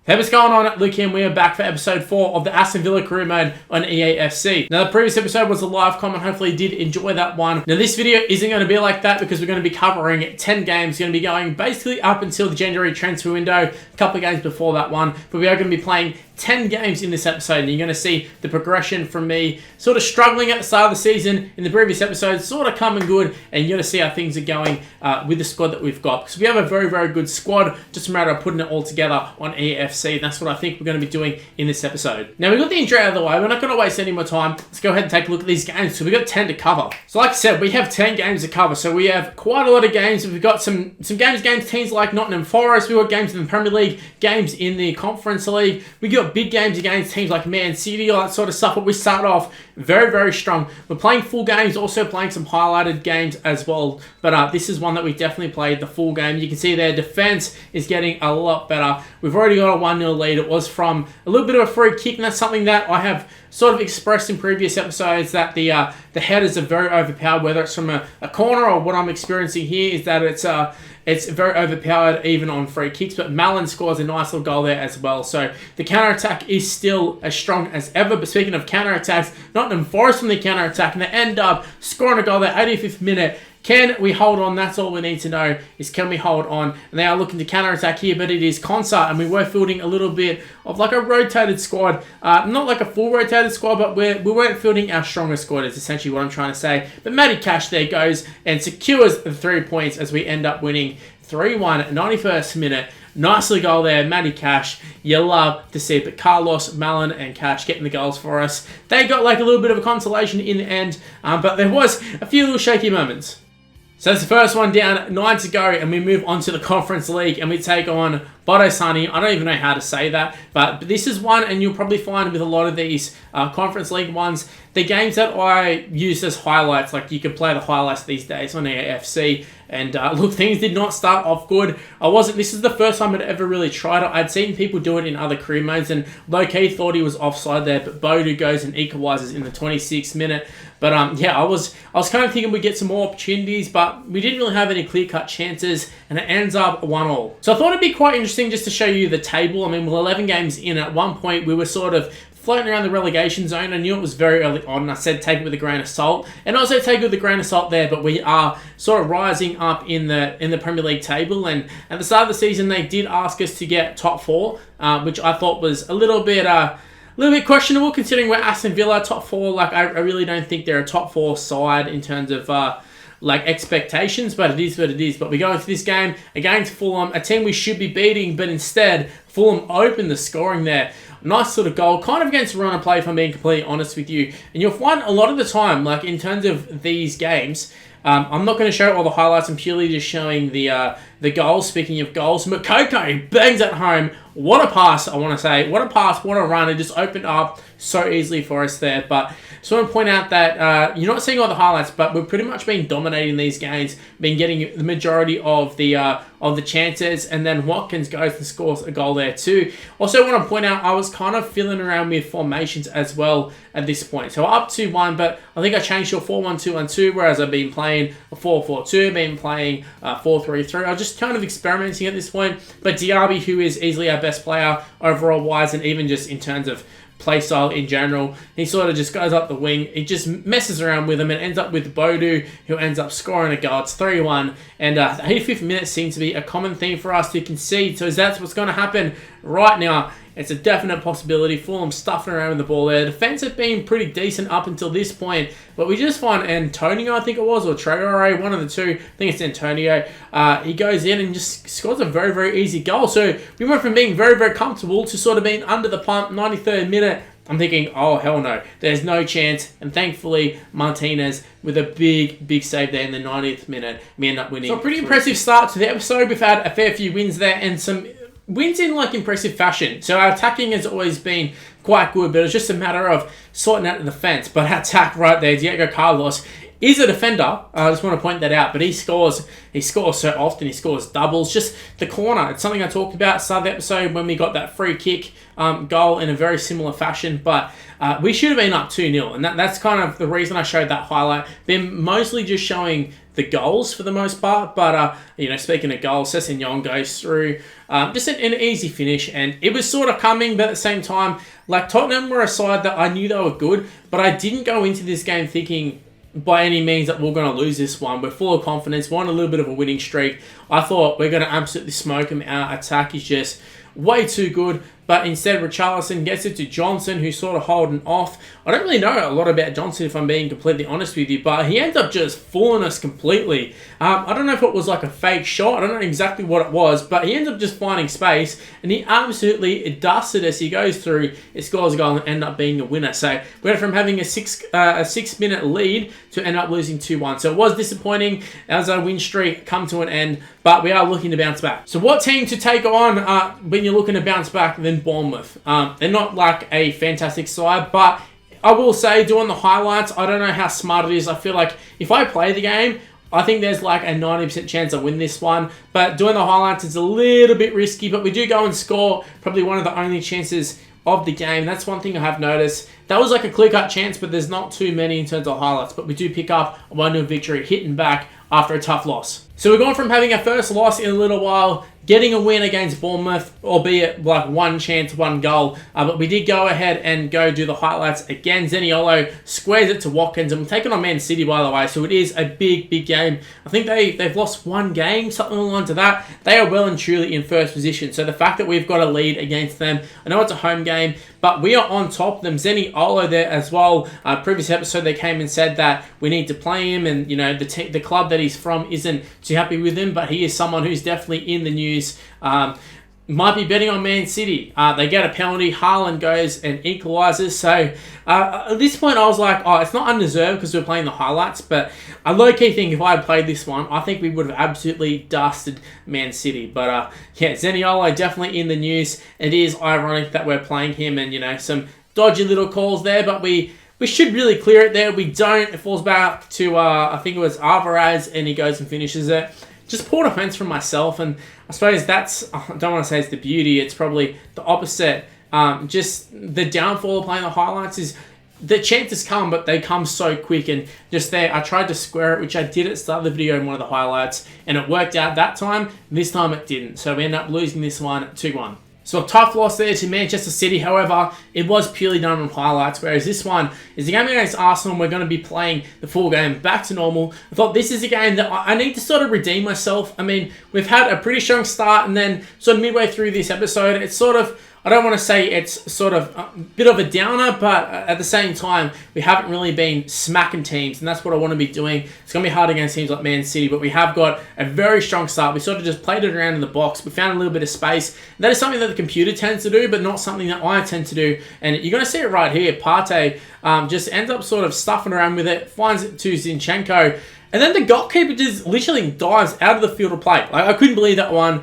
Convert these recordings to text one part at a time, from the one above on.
Hey, what's going on? Luke here, and we are back for episode 4 of the Aston Villa career mode on EAFC. Now, the previous episode was a live comment. Hopefully you did enjoy that one. Now, this video isn't going to be like that because we're going to be covering 10 games. Going to be going basically up until the January transfer window, a couple of games before that one. But we are going to be playing 10 games in this episode, and you're going to see the progression from me sort of struggling at the start of the season in the previous episode, sort of coming good, and you're going to see how things are going with the squad that we've got. Because we have a very, very good squad, just a matter of putting it all together on EAFC, and that's what I think we're going to be doing in this episode. Now, we've got the intro out of the way. We're not going to waste any more time. Let's go ahead and take a look at these games. So we've got 10 to cover. So like I said, we have 10 games to cover. So we have quite a lot of games. We've got some games against teams like Nottingham Forest. We've got games in the Premier League, games in the Conference League. We got big games against teams like Man City, all that sort of stuff. But we start off very, very strong. We're playing full games, also playing some highlighted games as well. But this is one that we definitely played the full game. You can see their defense is getting a lot better. We've already got a 1-0 lead. It was from a little bit of a free kick, and that's something that I have sort of expressed in previous episodes, that the headers are very overpowered, whether it's from a corner or what I'm experiencing here is that it's very overpowered even on free kicks. But Malin scores a nice little goal there as well. So the counter-attack is still as strong as ever. But speaking of counter-attacks, Nottingham Forest from the counter-attack, and they end up scoring a goal there, 85th minute. Can we hold on? That's all we need to know, is can we hold on? And they are looking to counter-attack here, but it is Concert, and we were fielding a little bit of like a rotated squad. Not like a full rotated squad, but we weren't fielding our strongest squad, is essentially what I'm trying to say. But Matty Cash there goes and secures the 3 points as we end up winning 3-1 at 91st minute. Nicely goal there, Matty Cash. You love to see it. But Carlos, Malin, and Cash getting the goals for us. They got like a little bit of a consolation in the end, but there was a few little shaky moments. So that's the first one down, 9 to go, and we move on to the Conference League, and we take on Bodo Sunny. I don't even know how to say that, but this is one, and you'll probably find with a lot of these Conference League ones, the games that I use as highlights, like you can play the highlights these days on EAFC, and look, things did not start off good. This is the first time I'd ever really tried it. I'd seen people do it in other career modes, and low-key thought he was offside there, but Bodo goes and equalises in the 26th minute. But yeah, I was kind of thinking we'd get some more opportunities, but we didn't really have any clear-cut chances, and it ends up 1-1. So I thought it'd be quite interesting just to show you the table. I mean, with 11 games in, at one point we were sort of floating around the relegation zone. I knew it was very early on, and I said take it with a grain of salt, and also take it with a grain of salt there. But we are sort of rising up in the Premier League table, and at the start of the season they did ask us to get top 4, which I thought was a little bit questionable considering we're Aston Villa top 4. Like I really don't think they're a top 4 side in terms of like expectations, but it is what it is. But we go into this game against Fulham, a team we should be beating, but instead Fulham opened the scoring there. Nice sort of goal, kind of against run and play, if I'm being completely honest with you. And you'll find a lot of the time, like in terms of these games, I'm not going to show all the highlights. I'm purely just showing the goals. Speaking of goals, Makoko bangs at home. What a pass, I want to say. What a pass, what a run. It just opened up so easily for us there. But just want to point out that you're not seeing all the highlights, but we've pretty much been dominating these games, been getting the majority of the chances, and then Watkins goes and scores a goal there too. Also want to point out, I was kind of fiddling around with formations as well at this point. So up 2-1, but I think I changed to a 4-1-2-1-2, whereas I've been playing a 4-4-2, been playing 4-3-3. I was just kind of experimenting at this point. But Diaby, who is easily our best player overall wise, and even just in terms of play style in general, he sort of just goes up the wing. He just messes around with him and ends up with Bodo, who ends up scoring a goal. It's 3-1, and the 85th minute seems to be a common theme for us to concede. So that's what's going to happen right now. It's a definite possibility. Fulham stuffing around with the ball there. Defense have been pretty decent up until this point, but we just find Antonio, I think it was, or Traore, one of the two. I think it's Antonio. He goes in and just scores a very, very easy goal. So we went from being very, very comfortable to sort of being under the pump, 93rd minute. I'm thinking, oh, hell no. There's no chance. And thankfully, Martinez with a big, big save there in the 90th minute. We end up winning. So a pretty impressive start to the episode. We've had a fair few wins there and some wins in like impressive fashion. So our attacking has always been quite good, but it's just a matter of sorting out the defense. But our attack right there, Diego Carlos, is a defender. I just want to point that out. But he scores so often. He scores doubles. Just the corner. It's something I talked about at the start of the episode when we got that free kick goal in a very similar fashion. But we should have been up 2-0. And that's kind of the reason I showed that highlight. Been mostly just showing the goals for the most part. But, speaking of goals, Sessegnon goes through. Just an easy finish. And it was sort of coming, but at the same time, like Tottenham were a side that I knew they were good. But I didn't go into this game thinking by any means that we're going to lose this one. We're full of confidence. We're on a little bit of a winning streak. I thought we're going to absolutely smoke them. Our attack is just way too good. But instead, Richarlison gets it to Johnson, who's sort of holding off. I don't really know a lot about Johnson, if I'm being completely honest with you, but he ends up just fooling us completely. I don't know if it was like a fake shot. I don't know exactly what it was, but he ends up just finding space, and he absolutely dusted us. He goes through, it scores a goal, and end up being a winner. So we went from having a 6-minute lead to end up losing 2-1. So it was disappointing as our win streak come to an end, but we are looking to bounce back. So what team to take on when you're looking to bounce back than Bournemouth? They're not like a fantastic side, but I will say, doing the highlights, I don't know how smart it is. I feel like if I play the game, I think there's like a 90% chance I win this one. But doing the highlights is a little bit risky, but we do go and score probably one of the only chances of the game. That's one thing I have noticed. That was like a clear-cut chance, but there's not too many in terms of highlights. But we do pick up a 1-0 victory, hitting back after a tough loss. So we're going from having our first loss in a little while, getting a win against Bournemouth, albeit like one chance, one goal. But we did go ahead and go do the highlights again. Zaniolo squares it to Watkins, and we're taking on Man City, by the way. So it is a big, big game. I think they've lost one game, something along to that. They are well and truly in first position. So the fact that we've got a lead against them, I know it's a home game, but we are on top of them. Zaniolo there as well. Previous episode, they came and said that we need to play him, and the club that he's from isn't too happy with him, but he is someone who's definitely in the news. Might be betting on Man City. They get a penalty. Haaland goes and equalises. So at this point, I was like, it's not undeserved because we're playing the highlights. But I low-key think if I had played this one, I think we would have absolutely dusted Man City. But Zaniolo definitely in the news. It is ironic that we're playing him, and some dodgy little calls there, but we should really clear it there. We don't. It falls back to I think it was Alvarez, and he goes and finishes it. Just poor defense from myself, and I suppose that's, I don't want to say it's the beauty, it's probably the opposite. Just the downfall of playing the highlights is the chances come, but they come so quick, and just there, I tried to square it, which I did at the start of the video in one of the highlights, and it worked out that time. This time it didn't, so we end up losing this one 2-1. So a tough loss there to Manchester City. However, it was purely done on highlights, whereas this one is a game against Arsenal. We're going to be playing the full game back to normal. I thought this is a game that I need to sort of redeem myself. I mean, we've had a pretty strong start, and then sort of midway through this episode, it's sort of, I don't want to say it's sort of a bit of a downer, but at the same time, we haven't really been smacking teams, and that's what I want to be doing. It's going to be hard against teams like Man City, but we have got a very strong start. We sort of just played it around in the box. We found a little bit of space. That is something that the computer tends to do, but not something that I tend to do. And you're going to see it right here. Partey just ends up sort of stuffing around with it, finds it to Zinchenko, and then the goalkeeper just literally dives out of the field of play. Like, I couldn't believe that one.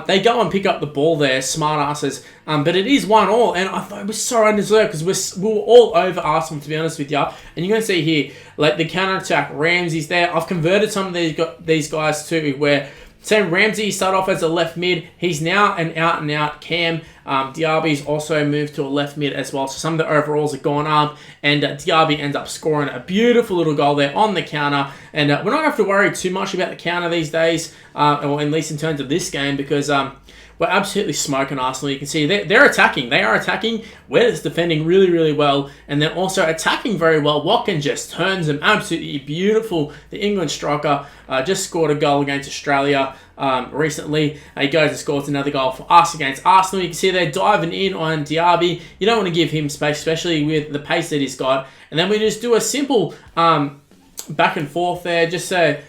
They go and pick up the ball there, smart asses. But it is 1-1, and I thought it was so undeserved because we were all over Arsenal, to be honest with you. And you're going to see here, like the counter-attack, Ramsey's there. I've converted some of these guys too, where, say, Ramsey started off as a left mid. He's now an out-and-out cam. Diaby's also moved to a left mid as well. So some of the overalls are gone up, and Diaby ends up scoring a beautiful little goal there on the counter. And we're not going to have to worry too much about the counter these days, or at least in terms of this game, because we're absolutely smoking Arsenal. You can see they're attacking. They are attacking. We're just defending really, really well, and they're also attacking very well. Watkins just turns them absolutely beautiful. The England striker just scored a goal against Australia recently. He goes and scores another goal for us against Arsenal. You can see they're diving in on Diaby. You don't want to give him space, especially with the pace that he's got. And then we just do a simple back and forth there. Just a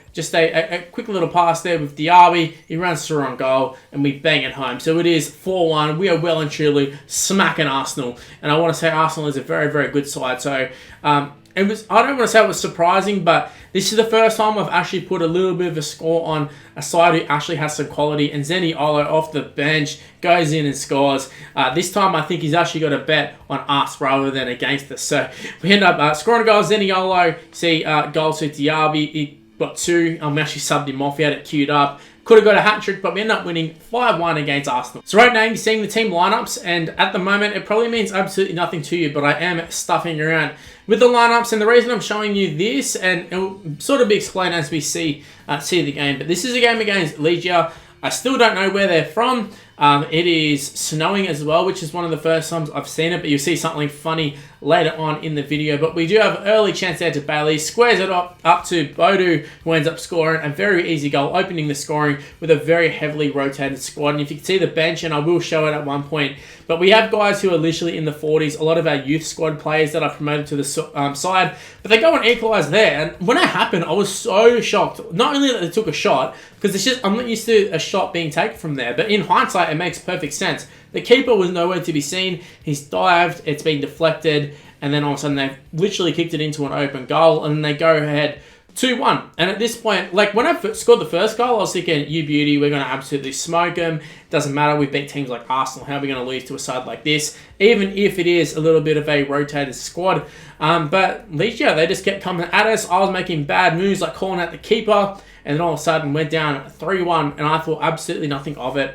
quick little pass there with Diaby. He runs through on goal, and we bang it home. So it is 4-1. We are well and truly smacking Arsenal. And I want to say Arsenal is a very, very good side. So I don't want to say it was surprising, but This is the first time I've actually put a little bit of a score on a side who actually has some quality, and Zaniolo off the bench goes in and scores. This time I think he's actually got a bet on us rather than against us. So we end up scoring a goal. Zaniolo, see goal to Diaby. He got 2. I'm actually subbed him off. He had it queued up. Could have got a hat-trick, but we ended up winning 5-1 against Aston. So right now you're seeing the team lineups, and at the moment it probably means absolutely nothing to you, but I am stuffing around with the lineups, and the reason I'm showing you this, and it will sort of be explained as we see the game, but this is a game against Legia. I still don't know where they're from. It is snowing as well, which is one of the first times I've seen it, but you'll see something funny later on in the video. But we do have an early chance there to Bailey. Squares it up to Bodu, who ends up scoring a very easy goal, opening the scoring with a very heavily rotated squad. And if you can see the bench, and I will show it at one point, but we have guys who are literally in the 40s, a lot of our youth squad players that are promoted to the side, but they go and equalise there. And when it happened, I was so shocked. Not only that they took a shot, because it's just, I'm not used to a shot being taken from there, but in hindsight, it makes perfect sense. The keeper was nowhere to be seen. He's dived, it's been deflected, and then all of a sudden they've literally kicked it into an open goal, and they go ahead 2-1. And at this point, like when I scored the first goal, I was thinking, you beauty, we're going to absolutely smoke them. Doesn't matter, we've beat teams like Arsenal. How are we going to lose to a side like this? Even if it is a little bit of a rotated squad. But Legia, they just kept coming at us. I was making bad moves, like calling out the keeper, and then all of a sudden went down 3-1, and I thought absolutely nothing of it.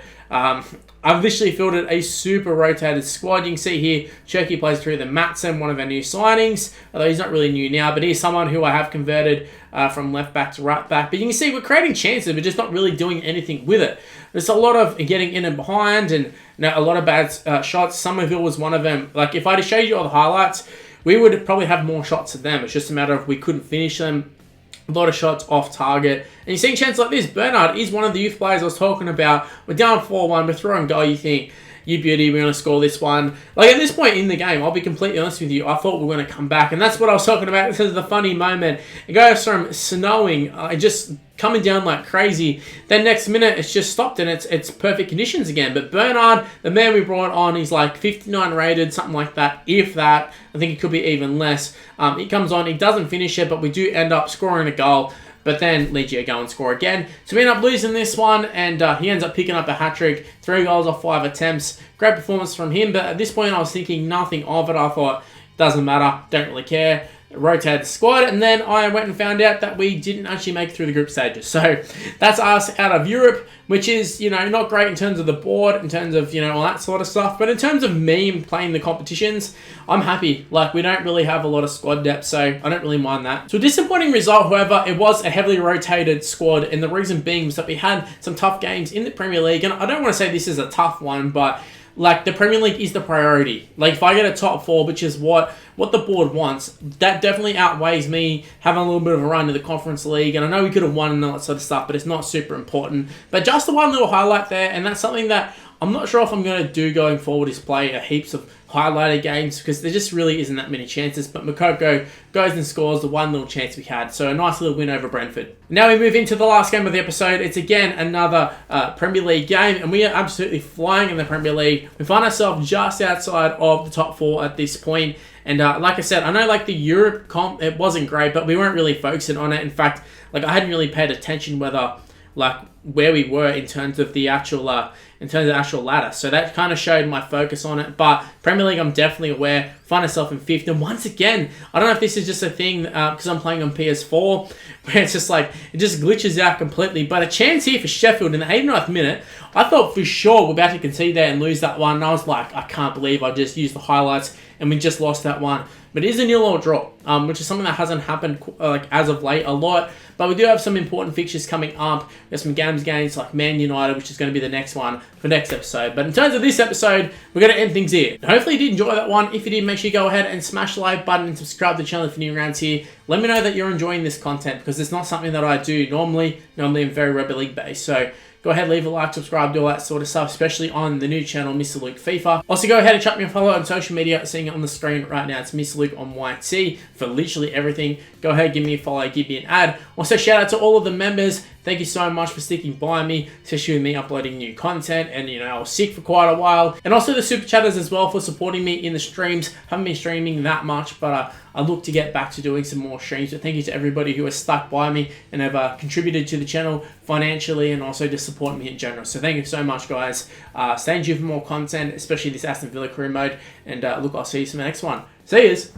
I've literally fielded a super rotated squad. You can see here, Cherky plays through the Matson, one of our new signings, although he's not really new now, but he's someone who I have converted from left back to right back. But you can see we're creating chances, but just not really doing anything with it. There's a lot of getting in and behind, and a lot of bad shots. Somerville was one of them. Like, if I had to show you all the highlights, we would probably have more shots than them. It's just a matter of we couldn't finish them. A lot of shots off target. And you're seeing chances like this. Bernard is one of the youth players I was talking about. We're down 4-1. We're throwing goal. You think, you beauty, we're going to score this one. Like, at this point in the game, I'll be completely honest with you, I thought we were going to come back. And that's what I was talking about. This is the funny moment. It goes from snowing, just coming down like crazy. Then next minute, it's just stopped and it's perfect conditions again. But Bernard, the man we brought on, he's like 59 rated, something like that, if that. I think it could be even less. He comes on, he doesn't finish it, but we do end up scoring a goal. But then Legia go and score again. So we end up losing this one, and he ends up picking up a hat-trick. 3 goals off 5 attempts. Great performance from him, but at this point I was thinking nothing of it. I thought, doesn't matter, don't really care. Rotated the squad, and then I went and found out that we didn't actually make it through the group stages. So that's us out of Europe, which is, not great in terms of the board, in terms of, all that sort of stuff. But in terms of me playing the competitions, I'm happy. Like, we don't really have a lot of squad depth, so I don't really mind that. So a disappointing result, however, it was a heavily rotated squad, and the reason being was that we had some tough games in the Premier League, and I don't want to say this is a tough one, but like, the Premier League is the priority. Like, if I get a top 4, which is what the board wants, that definitely outweighs me having a little bit of a run to the Conference League. And I know we could have won and all that sort of stuff, but it's not super important. But just the one little highlight there, and that's something that I'm not sure if I'm going to do going forward, is play heaps of highlighted games, because there just really isn't that many chances. But Makoko goes and scores the one little chance we had. So a nice little win over Brentford. Now we move into the last game of the episode. It's again another Premier League game, and we are absolutely flying in the Premier League. We find ourselves just outside of the top 4 at this point. And like I said, I know like the Europe comp, it wasn't great, but we weren't really focusing on it. In fact, like I hadn't really paid attention where we were in terms of the actual ladder. So that kind of showed my focus on it. But Premier League, I'm definitely aware. Find myself in 5th. And once again, I don't know if this is just a thing because I'm playing on PS4, where it's just like, it just glitches out completely. But a chance here for Sheffield in the 89th minute. I thought for sure we're about to concede there and lose that one. And I was like, I can't believe I just used the highlights and we just lost that one. But it is a 0-0 draw, which is something that hasn't happened as of late a lot. But we do have some important fixtures coming up. There's some games like Man United, which is going to be the next one for next episode. But in terms of this episode, we're going to end things here. Hopefully you did enjoy that one. If you did, make sure you go ahead and smash the like button and subscribe to the channel if you're new around here. Let me know that you're enjoying this content, because it's not something that I do normally. Normally I'm very rugby league based. So go ahead, leave a like, subscribe, do all that sort of stuff, especially on the new channel, Mr. Luke FIFA. Also, go ahead and chuck me a follow on social media, seeing it on the screen right now. It's Mr. Luke on YT for literally everything. Go ahead, give me a follow, give me an ad. Also, shout out to all of the members. Thank you so much for sticking by me, especially with me uploading new content. And, I was sick for quite a while. And also the super chatters as well for supporting me in the streams. Haven't been streaming that much, but I look to get back to doing some more streams. So thank you to everybody who has stuck by me and have contributed to the channel financially and also just supporting me in general. So thank you so much, guys. Stay tuned for more content, especially this Aston Villa career mode. And look, I'll see you in the next one. See yous.